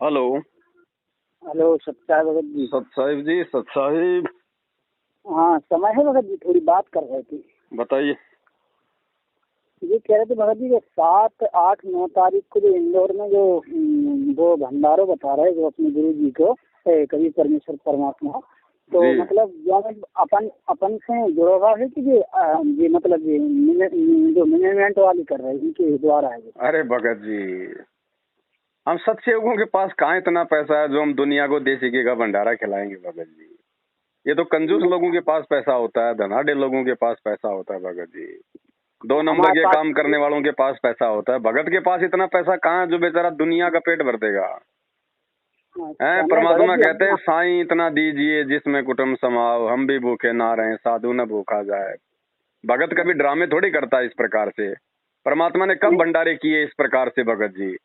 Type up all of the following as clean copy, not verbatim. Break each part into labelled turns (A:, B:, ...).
A: Hello.
B: Hello Satya Bhagat ji.
A: सत साहिब जी, सत साहिब।
B: हाँ समय है भगत जी, थोड़ी बात कर रहे थे।
A: बताइए।
B: ये कह रहे थे भगत जी, 7, 8, 9 तारीख को जो इंदौर में जो वो भंडारो बता रहे जो अपने गुरु जी को कवि परमेश्वर परमात्मा, तो
A: जी।
B: मतलब जो अपन अपन से जुड़ा हुआ है कि ये मतलब जो मैनेजमेंट वाली कर रहे हैं इनके द्वारा है ये।
A: अरे भगत जी, हम सत्संगों के पास कहाँ इतना पैसा है जो हम दुनिया को देसी घी का भंडारा खिलाएंगे भगत जी। ये तो कंजूस लोगों के पास पैसा होता है, धनाढ़ लोगों के पास पैसा होता है भगत जी। 2 नंबर
B: हमारे
A: के
B: पास
A: काम करने वालों के पास पैसा होता है। भगत के पास इतना पैसा कहाँ है जो बेचारा दुनिया का पेट भर देगा। हैं,
B: नहीं भगत
A: परमात्मा
B: जी
A: कहते हैं साईं इतना दीजिए जिसमें कुटुंब समाओ, हम भी भूखे ना रहें, साधु न भूखा जाए। भगत कभी ड्रामे थोड़ी करता है इस प्रकार से। परमात्मा ने कब
B: नहीं
A: भंडारे किए इस प्रकार से भगत जी?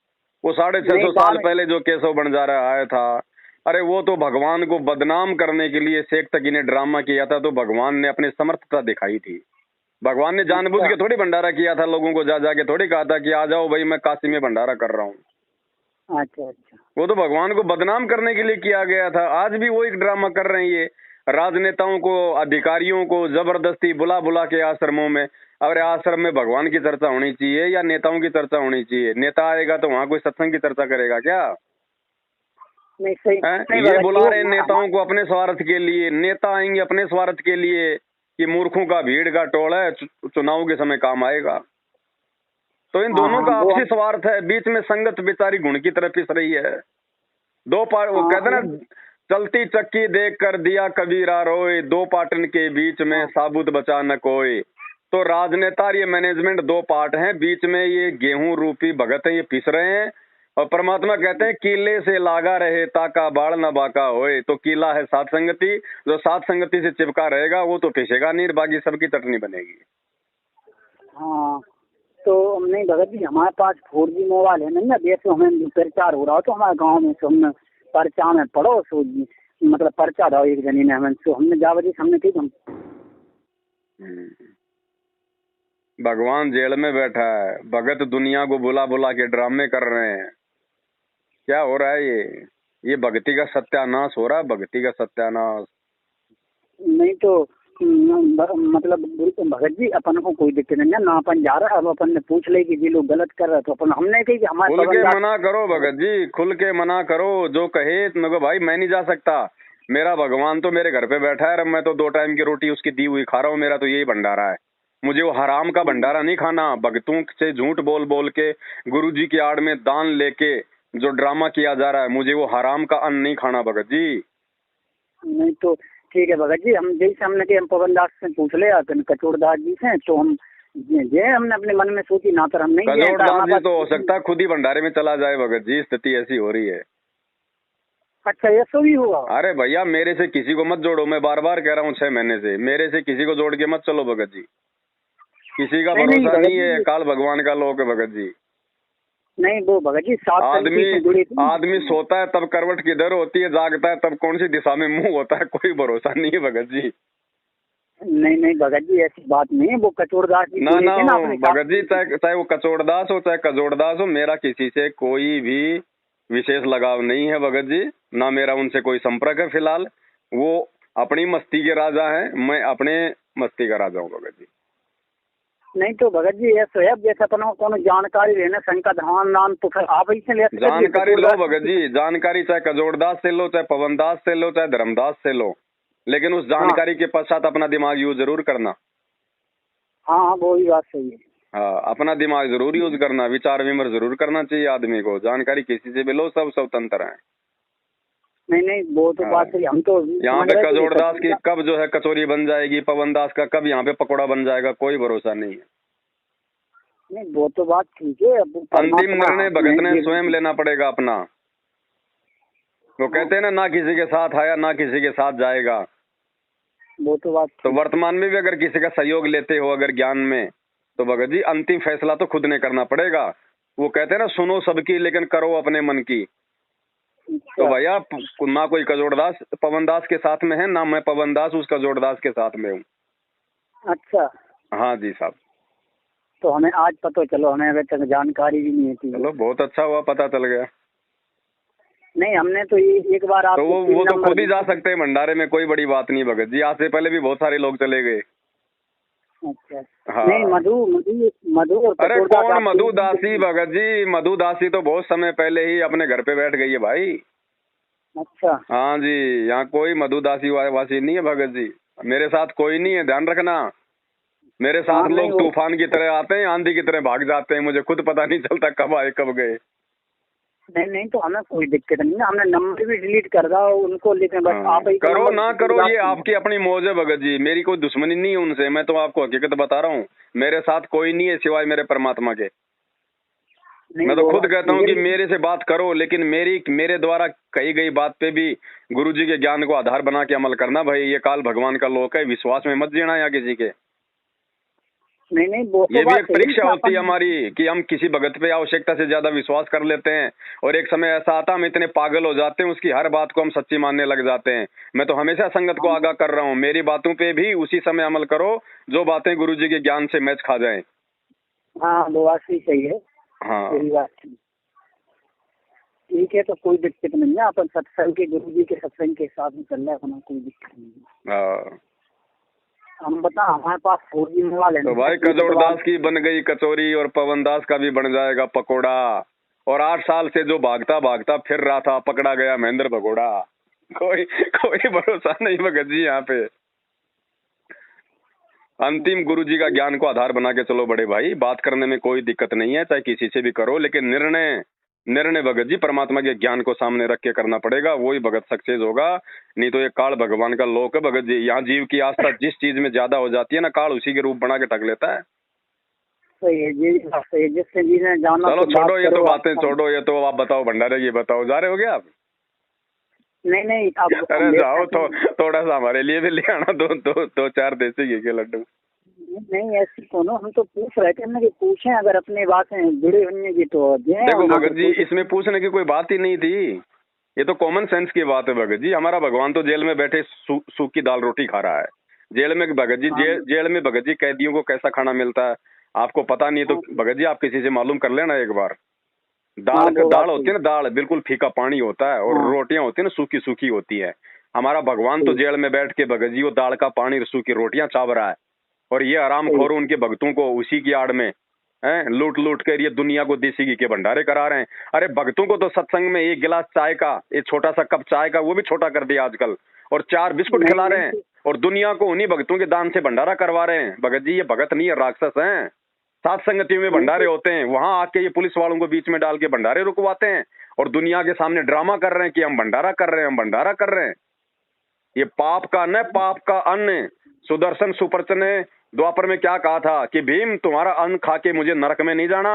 A: वो
B: नहीं
A: 650 साल
B: काम
A: पहले जो केशव बंजारा आया था, अरे वो तो भगवान को बदनाम करने के लिए शेख तकी ने ड्रामा किया था, तो भगवान ने अपनी समर्थता दिखाई थी। भगवान ने जानबूझ
B: अच्छा
A: के थोड़ी भंडारा किया था, लोगों को जा जाके थोड़ी कहा था कि आ जाओ भाई मैं काशी में भंडारा कर रहा हूँ।
B: अच्छा अच्छा।
A: वो तो भगवान को बदनाम करने के लिए किया गया था। आज भी वो एक ड्रामा कर रहे हैं ये राजनेताओं को, अधिकारियों को जबरदस्ती बुला बुला के आश्रमों में। अरे आश्रम में भगवान की चर्चा होनी चाहिए या नेताओं की चर्चा होनी चाहिए? नेता आएगा तो वहाँ कोई सत्संग की चर्चा करेगा क्या?
B: नहीं सही
A: है?
B: नहीं
A: ये
B: भगत जी
A: बुला रहे हैं नेताओं को अपने स्वार्थ के लिए। नेता आएंगे अपने स्वार्थ के लिए कि मूर्खों का भीड़ का टोला है, चुनाव के समय काम आएगा। तो इन
B: हाँ
A: दोनों
B: हाँ
A: का
B: वो
A: आपसी स्वार्थ है, बीच में संगत बेचारी घुण की तरफ पिस रही है। वो कहते ना,
B: नहीं
A: चलती चक्की देख कर दिया कबीरा रोए, दो पाटन के बीच में
B: हाँ
A: साबुत बचा न कोई। तो राजनेता और ये मैनेजमेंट 2 पार्ट हैं, बीच में ये गेहूं रूपी भगत है, ये पिस रहे हैं। और परमात्मा कहते हैं कीले से लागा रहे ताका बाढ़ न बाका होए। तो कीला है सात संगति, जो सात संगति से चिपका रहेगा वो तो पिसेगा नहीं, बाकी सबकी चटनी बनेगी।
B: हाँ। तो नहीं भगत जी, हमारे पास 4G मोबाइल है नहीं ना, देश में हमें प्रचार हो रहा हो तो हमारे गांव में तो हमने पर्चा में पढ़ो सो मतलब पर्चा दो एक जनी ने हमें, तो हमने जावजी हमने की हम।
A: भगवान जेल में बैठा है, भगत दुनिया को बुला बुला के ड्रामे कर रहे हैं। क्या हो रहा है ये भक्ति का सत्यानाश हो रहा है, भक्ति का सत्यानाश।
B: नहीं तो मतलब भगत जी अपन को कोई दिक्कत नहीं है ना, अपन जा रहा है। अब अपन ने पूछ ले कि ये लोग गलत कर रहे, तो अपन हमने कही कि हमारे
A: खुल के मना करो भगत जी, खुल के मना करो। जो कहे मगर भाई मैं नहीं जा सकता, मेरा भगवान तो मेरे घर पे बैठा है, मैं तो 2 टाइम की रोटी उसकी दी हुई खा रहा हूँ, मेरा तो यही भंडारा है। मुझे वो हराम का भंडारा नहीं खाना। भगतों से झूठ बोल बोल के, गुरु जी की आड़ में दान लेके जो ड्रामा किया जा रहा है, मुझे वो हराम का अन्न नहीं खाना भगत जी।
B: नहीं तो ठीक है भगत जी, हम जैसे हमने कि हम पवन दास से पूछ लिया कचोड़ दास जी से, तो हम ये हमने अपने मन में सोची ना, तो हम नहीं गए
A: कजोड़ दास जी तो हो सकता है खुद ही भंडारे में चला जाए भगत जी, स्थिति ऐसी हो रही है।
B: अच्छा ऐसा भी हुआ?
A: अरे भैया मेरे से किसी को मत जोड़ो, मैं बार बार कह रहा हूँ 6 महीने से, मेरे से किसी को जोड़ के मत चलो भगत जी। किसी का
B: नहीं
A: भरोसा
B: भगत
A: नहीं है,
B: जी,
A: काल भगवान का लोक है भगत जी।
B: नहीं वो भगत जी सात
A: आदमी
B: से जुड़ी थी।
A: आदमी सोता है तब करवट किधर होती है, जागता है तब कौन सी दिशा में मुंह होता है, कोई भरोसा नहीं है भगत जी।
B: नहीं नहीं भगत जी ऐसी बात नहीं है, वो कचोड़दास जी
A: ना
B: जुड़े
A: ना
B: थे ना अपने साथ।
A: भगत जी, चाहे चाहे वो कचोड़दास हो चाहे कजोड़दास हो, मेरा किसी से कोई भी विशेष लगाव नहीं है भगत जी। ना मेरा उनसे कोई संपर्क है फिलहाल। वो अपनी मस्ती के राजा हैं, मैं अपने मस्ती का राजा हूँ भगत जी।
B: नहीं तो भगत जी ऐसा है, जैसे अपन को कोनो जानकारी लेना शंकर धवन नाम, तो फिर आप ही से ले सकते हैं।
A: जानकारी लो भगत जी, जानकारी चाहे कजोड़दास से लो, चाहे पवनदास से लो, चाहे धर्मदास से लो, लेकिन उस जानकारी के पश्चात अपना दिमाग यूज जरूर करना।
B: हाँ हाँ वो ही बात सही है।
A: हाँ, अपना दिमाग जरूर यूज करना, विचार विमर्श जरूर करना चाहिए आदमी को। जानकारी किसी से भी लो, सब स्वतंत्र है।
B: नहीं नहीं वो तो बात सही, हम तो
A: यहाँ
B: समझ
A: पे
B: रहे थे कि
A: कजोड़दास की कब जो है कचौरी बन जाएगी, पवनदास का कब यहाँ पे पकौड़ा बन जाएगा, कोई भरोसा नहीं है।
B: नहीं वो तो बात ठीक है। अब
A: अंतिम
B: परमात्मा
A: निर्णय भगत ने
B: नहीं
A: स्वयं लेना पड़ेगा अपना। वो कहते हैं ना किसी के साथ आया ना किसी के साथ जाएगा।
B: वो तो बात
A: तो
B: ठीक।
A: वर्तमान में भी अगर किसी का सहयोग लेते हो अगर ज्ञान में, तो भगत जी अंतिम फैसला तो खुद ने करना पड़ेगा। वो कहते हैं ना सुनो सबकी लेकिन करो अपने मन की। तो भैया ना कोई कजोड़दास पवनदास के साथ में है, ना मैं पवनदास उस कजोड़दास के साथ में हूँ।
B: अच्छा
A: हाँ जी साहब।
B: तो हमें आज पता चलो, हमें अभी तक जानकारी भी नहीं थी।
A: चलो बहुत अच्छा हुआ पता चल गया।
B: नहीं हमने तो ये एक बार
A: तो
B: आपको
A: वो तो
B: नंबर
A: खुद ही जा सकते हैं भंडारे में, कोई बड़ी बात नहीं भगत जी। आज से पहले भी बहुत सारे लोग चले गए।
B: अच्छा
A: हाँ।
B: नहीं मधु मधु मधु और
A: अरे
B: कटोरदास
A: कौन
B: आपके
A: मधु दासी भगत जी? मधु दासी तो बहुत समय पहले ही अपने घर पे बैठ गई है भाई।
B: अच्छा
A: हाँ जी, यहाँ कोई मधु दासी वासी नहीं है भगत जी। मेरे साथ कोई नहीं है, ध्यान रखना। मेरे
B: हाँ
A: साथ
B: नहीं
A: लोग
B: वो
A: तूफान की तरह आते हैं, आंधी की तरह भाग जाते हैं, मुझे खुद पता नहीं चलता कब आए कब गए।
B: नहीं नहीं तो हमें कोई दिक्कत नहीं है, हमने नंबर भी डिलीट कर रहा उनको, लेकिन बस
A: हाँ,
B: आप ही का
A: करो
B: नंबर
A: ना करो, ये
B: आप-
A: आपकी अपनी मौज है भगत जी। मेरी कोई दुश्मनी नहीं है उनसे, मैं तो आपको हकीकत बता रहा हूँ। मेरे साथ कोई नहीं है सिवाय मेरे परमात्मा के।
B: नहीं
A: मैं तो
B: वो
A: खुद कहता हूँ कि
B: मेरी
A: मेरे से बात करो, लेकिन मेरे द्वारा कही गई बात पे भी गुरु जी के ज्ञान को आधार बना के अमल करना भाई। ये काल भगवान का लोक है, विश्वास में मत जीना या किसी के।
B: नहीं नहीं वो तो
A: ये भी
B: बात
A: एक
B: सही है,
A: परीक्षा
B: लेकिन
A: होती है
B: अपन
A: हमारी कि हम किसी भगत पे आवश्यकता से ज्यादा विश्वास कर लेते हैं, और एक समय ऐसा आता है हम इतने पागल हो जाते हैं, उसकी हर बात को हम सच्ची मानने लग जाते हैं। मैं तो हमेशा संगत को आगाह कर रहा हूँ, मेरी बातों पे भी उसी समय अमल करो जो बातें गुरु जी के ज्ञान से मैच खा जाएं।
B: हाँ वो बात भी सही है,
A: हाँ
B: यही बात ठीक है। तो कोई दिक्कत नहीं है, अपन सत्संग के गुरु जी के सत्संग के हिसाब से चल रहा है, अपना कोई दिक्कत नहीं है।
A: हाँ।
B: हम बता हमारे पास 4G मोबाइल है
A: तो भाई कजोड़दास की बन गई कचौरी और पवन दास का भी बन जाएगा पकोड़ा। और 8 साल से जो भागता भागता फिर रहा था, पकड़ा गया महेंद्र भगोड़ा। कोई कोई भरोसा नहीं भगत जी यहाँ पे। अंतिम गुरु जी का ज्ञान को आधार बना के चलो बड़े भाई। बात करने में कोई दिक्कत नहीं है, चाहे किसी से भी करो, लेकिन निर्णय निर्णय भगत जी परमात्मा के ज्ञान को सामने रख के करना पड़ेगा, वही भगत सक्सेस होगा। नहीं तो ये काल भगवान का लोक है भगत जी। यहाँ जीव की आस्था जिस चीज में ज्यादा हो जाती है ना, काल उसी के रूप बना के ढक लेता है।
B: सही है जी, सही है, जिससे जी ने जाना
A: चलो
B: तो
A: छोड़ो
B: बात
A: ये तो
B: करो
A: बातें,
B: आप।
A: छोड़ो ये तो। आप बताओ भंडारे की बताओ, जा रहे हो क्या आप?
B: नहीं नहीं अब
A: अरे जाओ तो थोड़ा सा हमारे लिए भी ले आना, दो चार देसी घी के लड्डू।
B: नहीं ऐसी कोनो, हम तो पूछ रहे थे ना कि पूछें अगर अपनी बातें जुड़ी हुई की तो दें,
A: देखो
B: वरना
A: भगत
B: तो
A: जी,
B: कोई
A: इसमें पूछने की कोई बात ही नहीं थी। ये तो कॉमन सेंस की बात है भगत जी। हमारा भगवान तो जेल में बैठे सूखी दाल रोटी खा रहा है। जेल में भगत जी,
B: हाँ
A: जेल में भगत जी कैदियों को कैसा खाना मिलता है आपको पता नहीं है तो भगत जी आप किसी से मालूम कर लेना एक बार।
B: हाँ वो बात
A: दाल होती
B: सही
A: है ना, दाल बिल्कुल फीका पानी होता है, और
B: हाँ
A: रोटियां होती है ना सूखी सूखी होती है। हमारा भगवान तो
B: सही
A: जेल में बैठ के भगत जी वो दाल का पानी और सूखी रोटियां चाव रहा है, और ये आराम
B: सही
A: खोर उनके भक्तों को उसी की आड़ में हैं लूट लूट कर ये दुनिया को देसी घी के भंडारे करा रहे हैं। अरे भक्तों को तो सत्संग में एक गिलास चाय का, एक छोटा सा कप चाय का, वो भी छोटा कर दिया आजकल, और 4 बिस्कुट
B: नहीं
A: खिला रहे हैं,
B: नहीं
A: और दुनिया को उन्हीं भक्तों के दान से भंडारा करवा रहे हैं। भगत जी ये भगत नहीं है, राक्षस हैं। सात संगतियों में
B: नहीं
A: भंडारे होते हैं, वहां आके ये पुलिस वालों को बीच में डाल के भंडारे रुकवाते हैं, और दुनिया के सामने ड्रामा कर रहे हैं कि हम भंडारा कर रहे हैं, हम भंडारा कर रहे हैं। ये पाप का न पाप का अन्न। सुदर्शन सुपर्च ने द्वापर में क्या कहा था कि भीम तुम्हारा अन्न खा के मुझे नरक में नहीं जाना।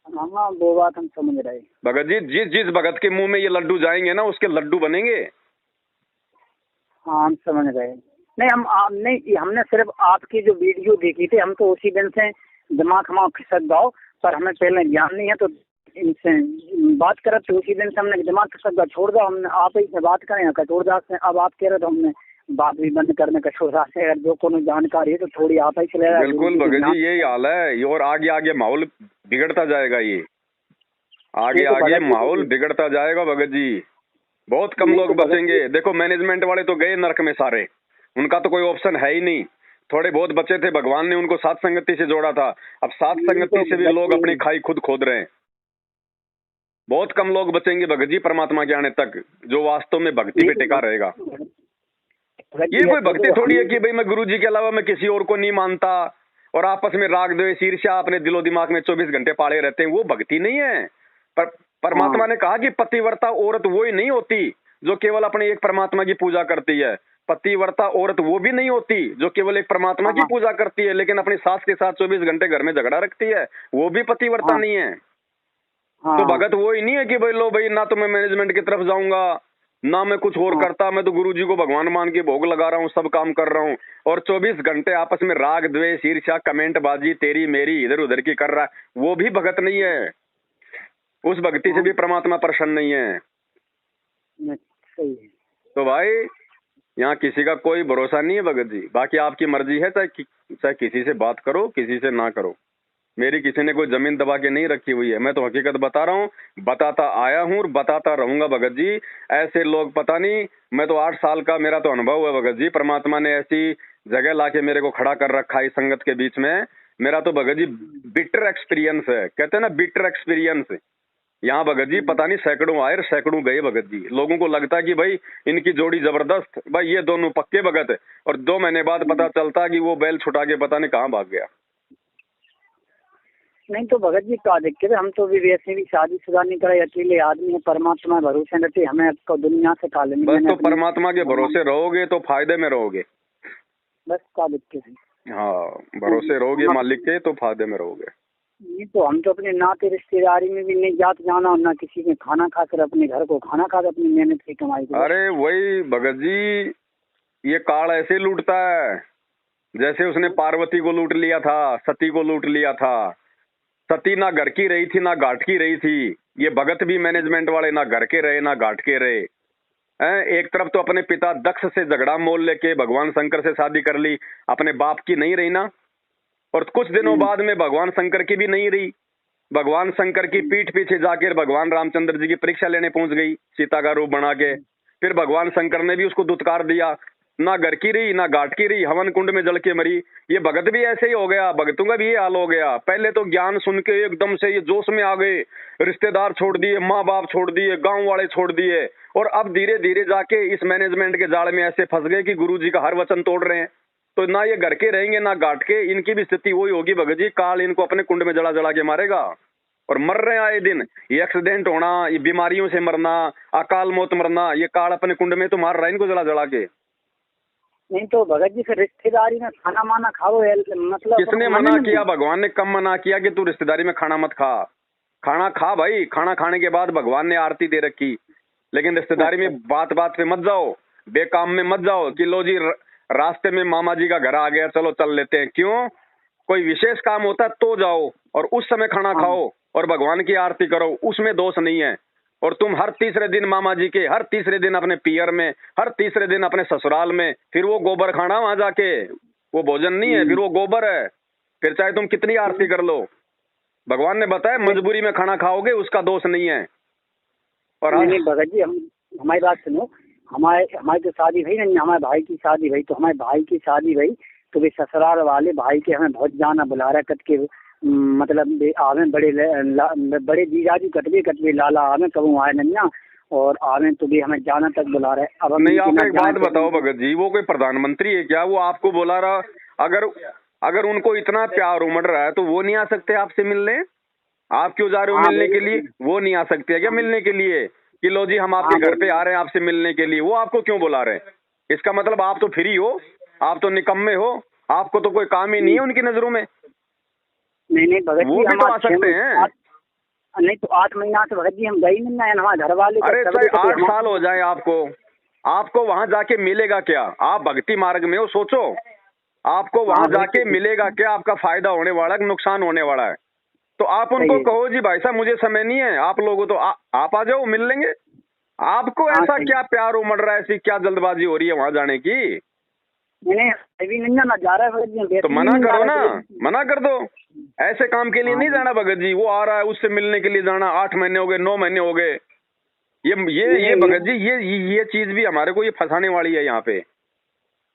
B: हाँ वो बात हम समझ रहे।
A: भगत जी जिस जिस भगत के मुंह में ये लड्डू जाएंगे ना उसके लड्डू बनेंगे।
B: हाँ हम समझ रहे। नहीं नहीं हमने सिर्फ आपकी जो वीडियो देखी थी, हम तो उसी दिन से दिमाग हमारा खिसक गया, पर हमें पहले ज्ञान नहीं है तो इनसे बात करे तो उसी दिन से हमने दिमाग खिसक गया, छोड़ दो हमने आप ही से बात करें कटोरदास से। अब आप कह रहे तो हमने बात भी बंद करने कटोरदास से, अगर जो कोनो जानकारी है तो थोड़ी आप ही चले रहा।
A: बिल्कुल भगत जी यही हाल है, और आगे आगे माहौल बिगड़ता जाएगा। ये आगे
B: नहीं तो
A: आगे
B: भगत जी
A: माहौल बिगड़ता जाएगा भगत जी। बहुत कम
B: नहीं
A: लोग
B: तो भगत
A: बचेंगे।
B: जी
A: देखो मैनेजमेंट वाले तो गए नरक में सारे, उनका तो कोई ऑप्शन है ही नहीं। थोड़े बहुत बचे थे, भगवान ने उनको सात संगति से जोड़ा था। अब सात
B: नहीं
A: संगति
B: तो
A: से भी
B: भगत
A: लोग अपनी
B: जी
A: खाई खुद खोद रहे हैं। बहुत कम लोग बचेंगे भगत जी परमात्मा के आने तक, जो वास्तव में भक्ति पे टिका रहेगा।
B: भगत
A: ये
B: जी
A: कोई
B: ऐसे
A: भक्ति
B: तो
A: थोड़ी है
B: हम
A: कि भाई मैं गुरु जी के अलावा मैं किसी और को नहीं मानता, और आपस में राग द्वेष ईर्ष्या अपने दिलो दिमाग में 24 घंटे पाले रहते हैं। वो भक्ति नहीं है। पर परमात्मा
B: हाँ
A: ने कहा कि पतिव्रता औरत वो ही नहीं होती जो केवल अपने एक परमात्मा की पूजा करती है। पतिव्रता औरत वो भी नहीं होती जो केवल एक परमात्मा की
B: हाँ
A: पूजा करती है लेकिन अपनी सास के साथ 24 घंटे घर में झगड़ा रखती है, वो भी पतिव्रता
B: हाँ
A: नहीं है।
B: हाँ
A: तो भगत वो ही नहीं है कि भाई लो भाई ना तो मैं मैनेजमेंट की तरफ जाऊंगा ना मैं कुछ और
B: हाँ
A: करता, मैं तो गुरु जी को भगवान मान के भोग लगा रहा हूँ, सब काम कर रहा हूँ, और 24 घंटे आपस में राग द्वेष ईर्ष्या कमेंट बाजी तेरी मेरी इधर उधर की कर रहा है, वो भी भगत नहीं है। उस भक्ति से भी परमात्मा प्रसन्न नहीं है।
B: सही है।
A: तो भाई यहाँ किसी का कोई भरोसा नहीं है भगत जी। बाकी आपकी मर्जी है, चाहे किसी से बात करो किसी से ना करो। मेरी किसी ने कोई जमीन दबा के नहीं रखी हुई है। मैं तो हकीकत बता रहा हूँ, बताता आया हूँ और बताता रहूंगा भगत जी। ऐसे लोग पता नहीं, मैं तो 8 साल का मेरा तो अनुभव है भगत जी। परमात्मा ने ऐसी जगह लाके मेरे को खड़ा कर रखा है इस संगत के बीच में। मेरा तो भगत जी बिटर एक्सपीरियंस है, कहते हैं ना बिटर एक्सपीरियंस। यहाँ भगत जी पता नहीं सैकड़ों आए और सैकड़ों गए भगत जी। लोगों को लगता है कि भाई इनकी जोड़ी जबरदस्त, भाई ये दोनों पक्के भगत है, और 2 महीने बाद पता चलता कि वो बैल छुटा के पता नहीं कहाँ भाग गया।
B: नहीं तो भगत जी क्या दिक्कत है, हम तो भी वैसे भी शादीशुदा नहीं करे, अकेले आदमी है, परमात्मा भरोसे रहते, हमें तो दुनिया से का लेने।
A: बस तो परमात्मा के भरोसे रहोगे तो फायदे में रहोगे।
B: बस क्या दिक्कत है।
A: हाँ, भरोसे रहोगे मालिक के तो फायदे में रहोगे।
B: नहीं तो हम तो अपने नाते रिश्तेदारी में भी नहीं जात जाना, और ना किसी में खाना खाकर अपने घर को खाना खाकर अपनी मेहनत की कमाई को।
A: अरे वही भगत जी, ये काल ऐसे लूटता है जैसे उसने पार्वती को लूट लिया था, सती को लूट लिया था। सती ना घर की रही थी ना घाट की रही थी। ये भगत भी मैनेजमेंट वाले ना घर के रहे ना घाट के रहे हैं। एक तरफ तो अपने पिता दक्ष से झगड़ा मोल लेके भगवान शंकर से शादी कर ली, अपने बाप की नहीं रही ना। और कुछ दिनों बाद में भगवान शंकर की भी नहीं रही। भगवान शंकर की पीठ पीछे जाकर भगवान रामचंद्र जी की परीक्षा लेने पहुंच गई सीता का रूप बना के। फिर भगवान शंकर ने भी उसको दुत्कार दिया, ना घर की रही ना घाट की रही, हवन कुंड में जल के मरी। ये भगत भी ऐसे ही हो गया, भगतों का भी ये हाल हो गया। पहले तो ज्ञान सुन के एकदम से ये जोश में आ गए, रिश्तेदार छोड़ दिए, माँ बाप छोड़ दिए, गांव वाले छोड़ दिए, और अब धीरे धीरे जाके इस मैनेजमेंट के जाल में ऐसे फंस गए कि गुरु जी का हर वचन तोड़ रहे हैं। तो ना ये घर के रहेंगे ना घाट के, इनकी भी स्थिति वही होगी भगत जी। काल इनको अपने कुंड में जला जला के मारेगा, और मर रहे हैं आए दिन। ये एक्सीडेंट होना, ये बीमारियों से मरना, अकाल मौत मरना, ये काल अपने कुंड में तो मार रहा है इनको जला जला के।
B: नहीं तो भगत जी फिर रिश्तेदारी में खाना माना खाओ, मतलब
A: किसने मना किया? भगवान ने कब मना किया कि तू रिश्तेदारी में खाना मत खा? खाना खा भाई, खाना खाने के बाद भगवान ने आरती दे रखी, लेकिन रिश्तेदारी में बात बात पे मत जाओ, बेकाम में मत जाओ कि लो जी रास्ते में मामा जी का घर आ गया चलो चल लेते हैं। क्यों? कोई विशेष काम होता है तो जाओ, और उस समय खाना खाओ और भगवान की आरती करो, उसमें दोष नहीं है। और तुम हर तीसरे दिन मामा जी के, हर तीसरे दिन अपने पियर में, हर तीसरे दिन अपने ससुराल में, फिर वो गोबर खाना वहां जाके, वो भोजन नहीं है, फिर वो गोबर है। फिर चाहे तुम कितनी आरती कर लो, भगवान ने बताया मजबूरी में खाना खाओगे उसका दोष नहीं है। और
B: नहीं भगत जी, हम हमारी बात सुनो। हमारी तो शादी भई नहीं, हमारे भाई की शादी भई, तो हमारे भाई की शादी भई तो वे ससुराल वाले भाई के हमें बहुत जाना बुला रहा कट के, मतलब आवे बड़े जीजाजी कटवे लाला आवे कबू आए नन्या, और आवे तो भी हमें जाना तक बुला रहे। अब हम
A: नहीं, आप एक बात बताओ भगत जी, वो कोई प्रधानमंत्री है क्या? वो आपको बुला रहा? अगर उनको इतना प्यार उमड़ रहा है तो वो नहीं आ सकते आपसे मिलने? आप क्यों जा रहे हो मिलने के लिए? वो नहीं आ सकते क्या मिलने के लिए कि लो जी हम आपके घर पे आ रहे हैं आपसे मिलने के लिए? वो आपको क्यों बुला रहे हैं? इसका मतलब आप तो फ्री हो, आप तो निकम्मे हो, आपको तो कोई काम ही नहीं है उनकी नजरों में।
B: नहीं भगत जी,
A: वो भी तो आ सकते हैं।
B: नहीं तो 8 महीना से भगत जी हम गई नहीं है, हमारे घर वाले।
A: अरे चाहे 8 साल हो जाए आपको वहां जाके मिलेगा क्या? आप भक्ति मार्ग में हो, सोचो आपको वहां जाके मिलेगा क्या? आपका फायदा होने वाला है, नुकसान होने वाला है? तो आप उनको कहो जी भाई साहब मुझे समय नहीं है, आप लोगों तो आप आ जाओ मिल लेंगे। आपको ऐसा क्या प्यार उमड़ रहा है, ऐसी क्या जल्दबाजी हो रही है वहां जाने की?
B: नहीं जा रहा है
A: तो मना करो ना, मना कर दो। ऐसे काम के लिए नहीं जाना भगत जी। वो आ रहा है उससे मिलने के लिए जाना, 8 महीने हो गए, 9 महीने हो गए। ये भगत जी ये चीज भी हमारे को ये फंसाने वाली है यहाँ पे।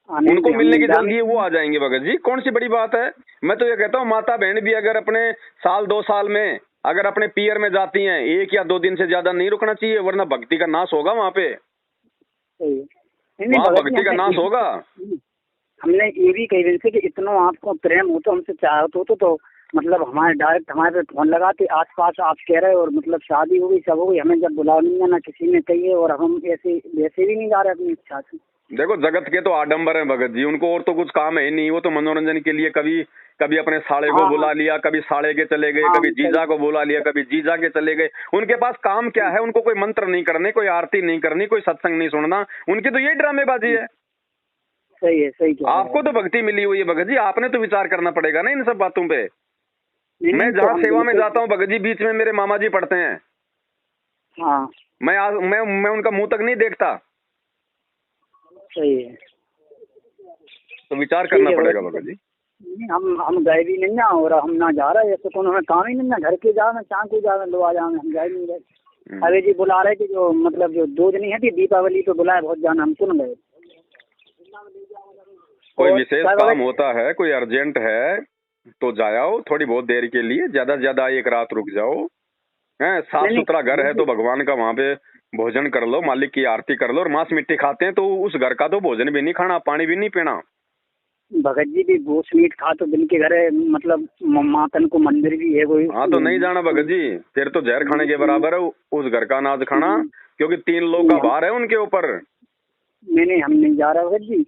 A: उनको मिलने की जल्दी है, वो आ जाएंगे भगत जी, कौन सी बड़ी बात है? मैं तो ये कहता हूँ माता बहन भी अगर अपने साल 2 साल में अगर अपने पियर में जाती हैं 1 या 2 दिन से ज्यादा नहीं रुकना चाहिए, वरना भक्ति का नाश होगा वहाँ पे। वहाँ भक्ति का नाश होगा।
B: हमने ये भी कही कि इतना आपको प्रेम हो तो हमसे चाहत हो तो मतलब हमारे डायरेक्ट हमारे पे फोन लगाते आसपास आप कह रहे, और मतलब शादी हो गई सब हो गई, हमें जब बुलाओ नहीं ना किसी ने कही, और हम ऐसे वैसे भी नहीं जा रहे अपनी इच्छा से।
A: देखो जगत के तो आडंबर हैं भगत जी, उनको और तो कुछ काम है नहीं। वो तो मनोरंजन के लिए कभी अपने साले को बुला लिया, कभी साले के चले गए, कभी जीजा को बुला लिया, कभी जीजा के चले गए। उनके पास काम क्या है? उनको कोई मंत्र नहीं करने, कोई आरती नहीं करनी, कोई सत्संग नहीं सुनना, उनकी तो यही ड्रामेबाजी है।
B: सही है, सही।
A: आपको तो भक्ति मिली हुई है भगत जी, आपने तो विचार करना पड़ेगा ना इन सब बातों पे। मैं जहाँ सेवा में जाता हूँ भगत जी, बीच में मेरे मामा जी पढ़ते हैं।
B: हाँ।
A: मैं उनका मुंह तक नहीं देखता।
B: सही है,
A: तो विचार करना पड़ेगा भगत जी।
B: नहीं, हम गए भी नहीं ना, और हम ना जा रहे, ऐसे कौन हमें काम ही नहीं ना, घर के जा में चाँ को जा लो आ जा, हम गए नहीं गए। अरे जी बुला रहे थे, जो मतलब जो 2 दिन है थी दीपावली पे बुलाए बहुत जाना, हम सुन गए।
A: कोई विशेष काम होता है, कोई अर्जेंट है तो जाओ, थोड़ी बहुत देर के लिए, ज्यादा से ज्यादा 1 रात रुक जाओ। हैं, साफ सुथरा घर है तो भगवान का वहाँ पे भोजन कर लो, मालिक की आरती कर लो। और मांस मिट्टी खाते हैं तो उस घर का तो भोजन भी नहीं खाना, पानी भी नहीं पीना।
B: भगत जी भी गोश मीट खा तो दिन के घर है, मतलब मातन को मंदिर भी है कोई।
A: हाँ तो नहीं जाना भगत जी, फिर तो जहर खाने के बराबर है उस घर का अनाज खाना, क्योंकि 3 लोग का भार है उनके ऊपर।
B: नहीं, हम नहीं जा रहे भगत जी।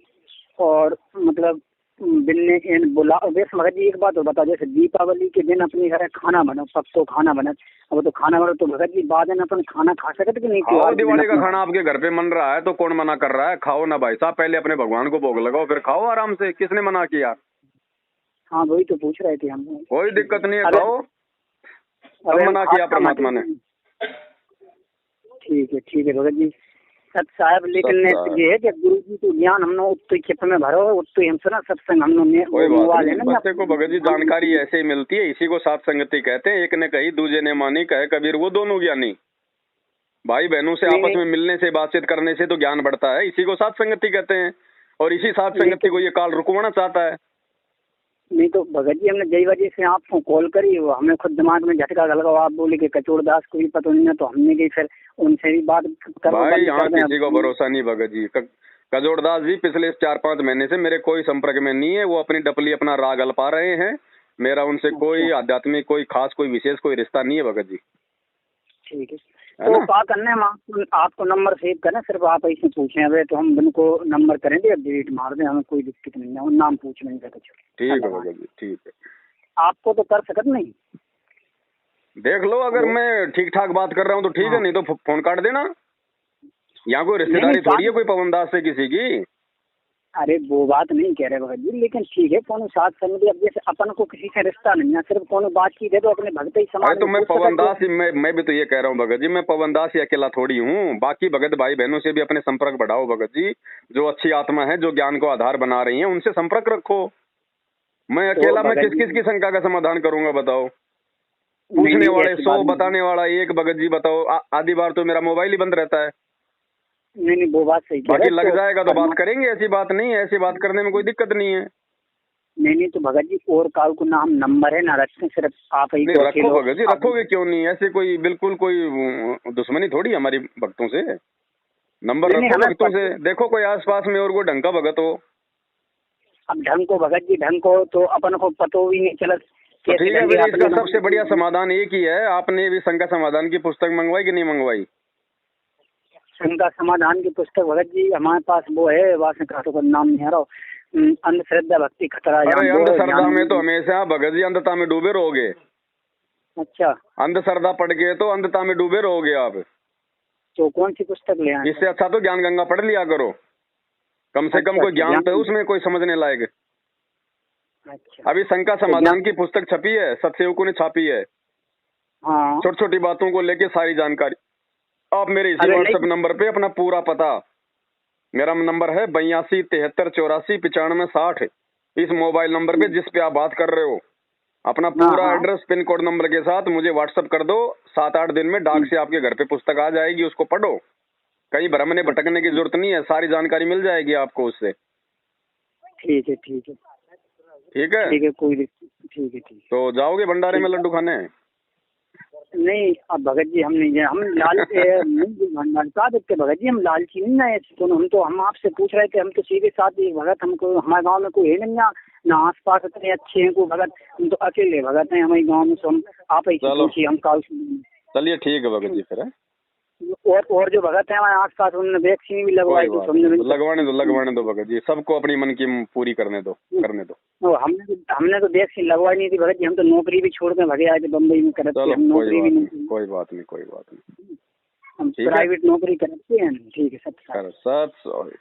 B: और मतलब बिन्ने बुला वैसे भगत जी एक बात और बता, जैसे दीपावली के दिन अपने घर खाना बनो, सबको खाना बना, अब तो खाना बनो तो भगत जी बाद में अपन खाना खा सकते कि नहीं?
A: खाओ, दिवाली का खाना आपके घर पे मन रहा है तो कौन मना कर रहा है? खाओ ना भाई साहब, पहले अपने भगवान को भोग लगाओ फिर खाओ आराम से, किसने मना किया?
B: हाँ वही तो पूछ रहे थे हम।
A: कोई दिक्कत नहीं है, खाओ। अब मना किया परमात्मा ने?
B: ठीक है भगत जी। सत साहब, लेकिन ये है कि गुरु जी को ज्ञान हमने उतनी खेप में भरो, उतनी हम सुना सत्संग हमने।
A: कोई बात नहीं, बच्चे को भगत जी जानकारी ऐसे ही मिलती है, इसी को सात संगति कहते हैं। एक ने कही दूजे ने मानी, कहे कबीर वो दोनों ज्ञानी। भाई बहनों से आपस में मिलने से, बातचीत करने से तो ज्ञान बढ़ता है, इसी को सात संगति कहते हैं। और इसी सात संगति को ये काल रुकवाना चाहता है।
B: नहीं तो भगत जी हमने जय वजह से आपको कॉल करी, वो हमें खुद दिमाग में झटका लगा, आप बोले कि कचोर दास को भी पता नहीं है, तो हमने गई फिर उनसे भी बात करो।
A: भाई यहाँ किसी को भरोसा नहीं भगत जी। कचोर दास जी पिछले 4-5 महीने से मेरे कोई संपर्क में नहीं है, वो अपनी डपली अपना राग अल्पा रहे हैं। मेरा उनसे कोई आध्यात्मिक, कोई खास, कोई विशेष कोई रिश्ता नहीं है भगत जी।
B: ठीक है तो क्या करना है, आपको नंबर सेव करना, सिर्फ आप ऐसे पूछे हुए तो हम उनको नंबर करेंगे, अपडेट मार दें, हमें कोई दिक्कत नहीं है, नाम पूछ नहीं सकते।
A: ठीक है भगत जी, ठीक है।
B: आपको तो कर सकते नहीं,
A: देख लो, अगर मैं ठीक ठाक बात कर रहा हूँ तो ठीक है, नहीं तो फोन काट देना। यहाँ कोई रिश्तेदारी थोड़ी है कोई पवन दास से किसी की।
B: अरे वो बात नहीं कह रहे भगत जी, लेकिन ठीक है कोनो साथ संगति, अब जैसे अपन को किसी से रिश्ता नहीं है, सिर्फ कोनो बातचीत है तो अपने भक्त ही समाज।
A: तो मैं पवन दास ही, मैं भी तो ये कह रहा हूँ भगत जी, मैं पवन दास ही अकेला थोड़ी हूँ। बाकी भगत भाई बहनों से भी अपने संपर्क बढ़ाओ भगत जी। जो अच्छी आत्मा है, जो ज्ञान को आधार बना रही है, उनसे संपर्क रखो। मैं अकेला मैं किस किस की शंका का समाधान करूंगा बताओ? पूछने वाले 100, बताने वाला 1 भगत जी बताओ। आधी बार तो मेरा मोबाइल ही बंद रहता है।
B: नहीं वो बात सही।
A: बाकी लग जाएगा तो बात करेंगे, ऐसी बात नहीं है, ऐसी बात करने में कोई दिक्कत नहीं है।
B: नहीं तो भगत जी और काल को ना हम नंबर है ना रखते, सिर्फ आप ही
A: नहीं रखो भगत जी, रखोगे क्यों नहीं? ऐसे कोई बिल्कुल कोई दुश्मनी थोड़ी हमारी भक्तों से। नंबर रखो भक्तों से। देखो कोई आसपास में और कोई ढंग का भगत हो।
B: अब ढंग को भगत जी, ढंग को तो अपन को पतो भी नहीं चला।
A: तो ठीक है, इसका सबसे बढ़िया समाधान एक ही है। आपने भी शंका समाधान की पुस्तक मंगवाई कि नहीं मंगवाई?
B: शंका समाधान की पुस्तक भगत जी हमारे पास वो है, वासन का तो नाम नहीं आ रहा, अंधश्रद्धा भक्ति खतरा।
A: अरे अंधश्रद्धा में तो हमेशा भगत जी अंधता में डूबे रहोगे।
B: अच्छा,
A: अंधश्रद्धा पढ़ के तो अंधता में डूबे रहोगे आप।
B: तो कौन सी पुस्तक ले आए?
A: इससे अच्छा तो ज्ञान गंगा पढ़ लिया करो, कम से कम कोई ज्ञान तो उसमें कोई समझने लायक।
B: अच्छा,
A: अभी शंका समाधान की पुस्तक छपी है, सत्सेवकों ने छापी है।
B: हाँ,
A: छोटी छोटी बातों को लेके सारी जानकारी। आप मेरे इसी व्हाट्सएप नंबर पे अपना पूरा पता, मेरा नंबर है 82 73 84 95 60। इस मोबाइल नंबर पे जिस पे आप बात कर रहे हो, अपना पूरा एड्रेस पिन कोड नंबर के साथ मुझे व्हाट्सएप कर दो। 7-8 दिन में डाक से आपके घर पे पुस्तक आ जाएगी, उसको पढ़ो। कहीं भ्रमने भटकने की जरूरत नहीं है, सारी जानकारी मिल जाएगी आपको उससे।
B: ठीक है ठीक है
A: ठीक है
B: ठीक है, कोई ठीक है ठीक।
A: तो जाओगे भंडारे में लड्डू खाने?
B: नहीं अब भगत जी हम नहीं, हम लाल बता देते भगत जी, हम लालची नहीं ना तो हम आपसे पूछ रहे थे, हम तो सीधे साथ ही भगत, हमको हमारे गांव में कोई है नहीं ना आस पास इतने अच्छे हैं को भगत, हम तो अकेले भगत हैं हमारे गांव में, तो हम आप ही पूछिए, हम काल।
A: चलिए ठीक है भगत जी फिर।
B: और जो भगत है हमारे आस पास उन्होंने वैक्सीन भी लगवाई, तो
A: लगवाने दो भगत जी, सबको अपनी मन की पूरी करने दो।
B: हमने तो वैक्सीन लगवाई नहीं थी भगत जी, हम तो नौकरी भी छोड़ के भगे आए थे बम्बई में करते, हम नौकरी भी नहीं।
A: कोई बात नहीं,
B: हम प्राइवेट नौकरी करते हैं। ठीक है, सब
A: सॉरी।